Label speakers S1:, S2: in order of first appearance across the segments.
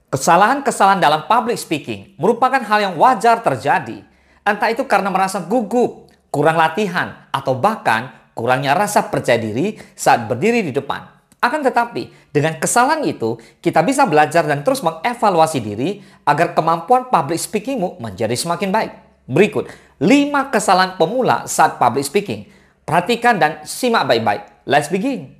S1: Kesalahan-kesalahan dalam public speaking merupakan hal yang wajar terjadi. Entah itu karena merasa gugup, kurang latihan, atau bahkan kurangnya rasa percaya diri saat berdiri di depan. Akan tetapi, dengan kesalahan itu, kita bisa belajar dan terus mengevaluasi diri agar kemampuan public speakingmu menjadi semakin baik. Berikut 5 kesalahan pemula saat public speaking. Perhatikan dan simak baik-baik. Let's begin.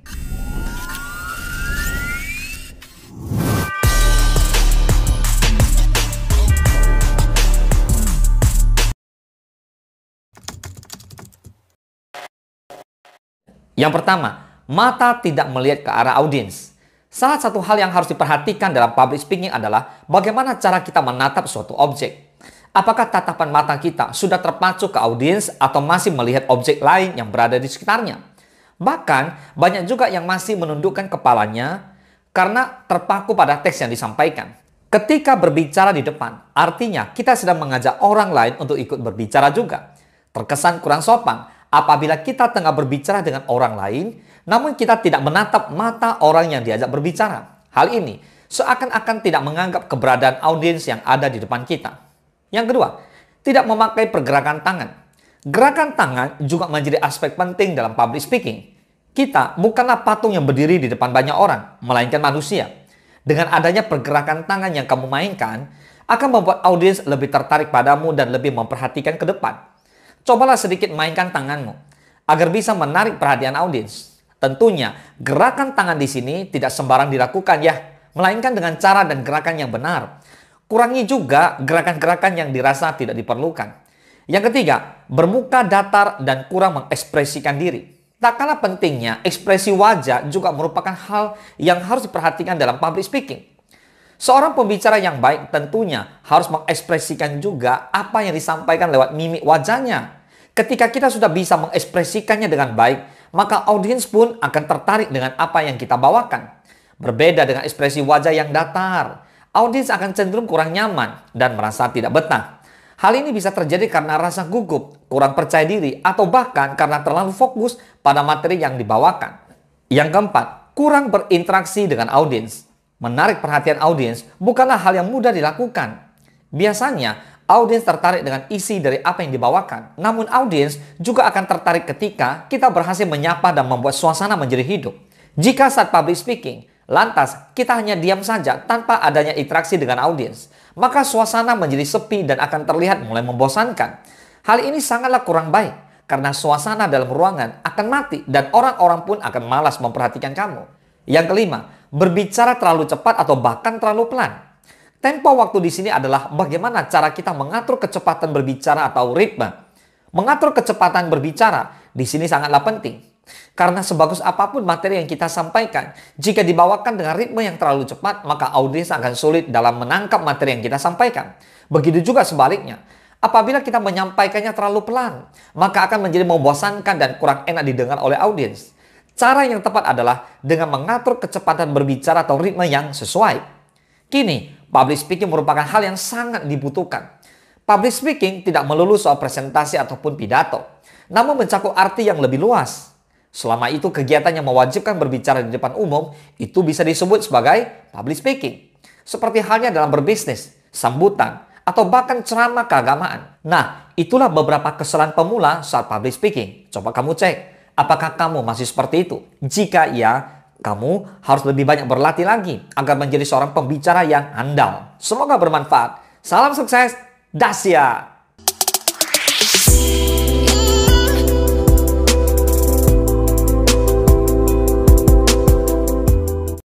S1: Yang pertama, mata tidak melihat ke arah audiens. Salah satu hal yang harus diperhatikan dalam public speaking adalah bagaimana cara kita menatap suatu objek. Apakah tatapan mata kita sudah terpacu ke audiens atau masih melihat objek lain yang berada di sekitarnya? Bahkan, banyak juga yang masih menundukkan kepalanya karena terpaku pada teks yang disampaikan. Ketika berbicara di depan, artinya kita sedang mengajak orang lain untuk ikut berbicara juga. Terkesan kurang sopan apabila kita tengah berbicara dengan orang lain, namun kita tidak menatap mata orang yang diajak berbicara. Hal ini seakan-akan tidak menganggap keberadaan audiens yang ada di depan kita. Yang kedua, tidak memakai pergerakan tangan. Gerakan tangan juga menjadi aspek penting dalam public speaking. Kita bukanlah patung yang berdiri di depan banyak orang, melainkan manusia. Dengan adanya pergerakan tangan yang kamu mainkan, akan membuat audiens lebih tertarik padamu dan lebih memperhatikan ke depan. Cobalah sedikit mainkan tanganmu agar bisa menarik perhatian audiens. Tentunya, gerakan tangan di sini tidak sembarang dilakukan ya, melainkan dengan cara dan gerakan yang benar. Kurangi juga gerakan-gerakan yang dirasa tidak diperlukan. Yang ketiga, bermuka datar dan kurang mengekspresikan diri. Tak kalah pentingnya, ekspresi wajah juga merupakan hal yang harus diperhatikan dalam public speaking. Seorang pembicara yang baik tentunya harus mengekspresikan juga apa yang disampaikan lewat mimik wajahnya. Ketika kita sudah bisa mengekspresikannya dengan baik, maka audiens pun akan tertarik dengan apa yang kita bawakan. Berbeda dengan ekspresi wajah yang datar, audiens akan cenderung kurang nyaman dan merasa tidak betah. Hal ini bisa terjadi karena rasa gugup, kurang percaya diri, atau bahkan karena terlalu fokus pada materi yang dibawakan. Yang keempat, kurang berinteraksi dengan audiens. Menarik perhatian audiens bukanlah hal yang mudah dilakukan. Biasanya, audiens tertarik dengan isi dari apa yang dibawakan. Namun audiens juga akan tertarik ketika kita berhasil menyapa dan membuat suasana menjadi hidup. Jika saat public speaking, lantas kita hanya diam saja tanpa adanya interaksi dengan audiens, maka suasana menjadi sepi dan akan terlihat mulai membosankan. Hal ini sangatlah kurang baik karena suasana dalam ruangan akan mati dan orang-orang pun akan malas memperhatikan kamu. Yang kelima, berbicara terlalu cepat atau bahkan terlalu pelan. Tempo waktu di sini adalah bagaimana cara kita mengatur kecepatan berbicara atau ritme. Mengatur kecepatan berbicara di sini sangatlah penting. Karena sebagus apapun materi yang kita sampaikan, jika dibawakan dengan ritme yang terlalu cepat, maka audiens akan sulit dalam menangkap materi yang kita sampaikan. Begitu juga sebaliknya. Apabila kita menyampaikannya terlalu pelan, maka akan menjadi membosankan dan kurang enak didengar oleh audiens. Cara yang tepat adalah dengan mengatur kecepatan berbicara atau ritme yang sesuai. Kini, public speaking merupakan hal yang sangat dibutuhkan. Public speaking tidak melulu soal presentasi ataupun pidato, namun mencakup arti yang lebih luas. Selama itu kegiatan yang mewajibkan berbicara di depan umum, itu bisa disebut sebagai public speaking. Seperti halnya dalam berbisnis, sambutan, atau bahkan ceramah keagamaan. Nah, itulah beberapa kesalahan pemula saat public speaking. Coba kamu cek. Apakah kamu masih seperti itu? Jika iya, kamu harus lebih banyak berlatih lagi agar menjadi seorang pembicara yang handal. Semoga bermanfaat. Salam sukses, Dasya!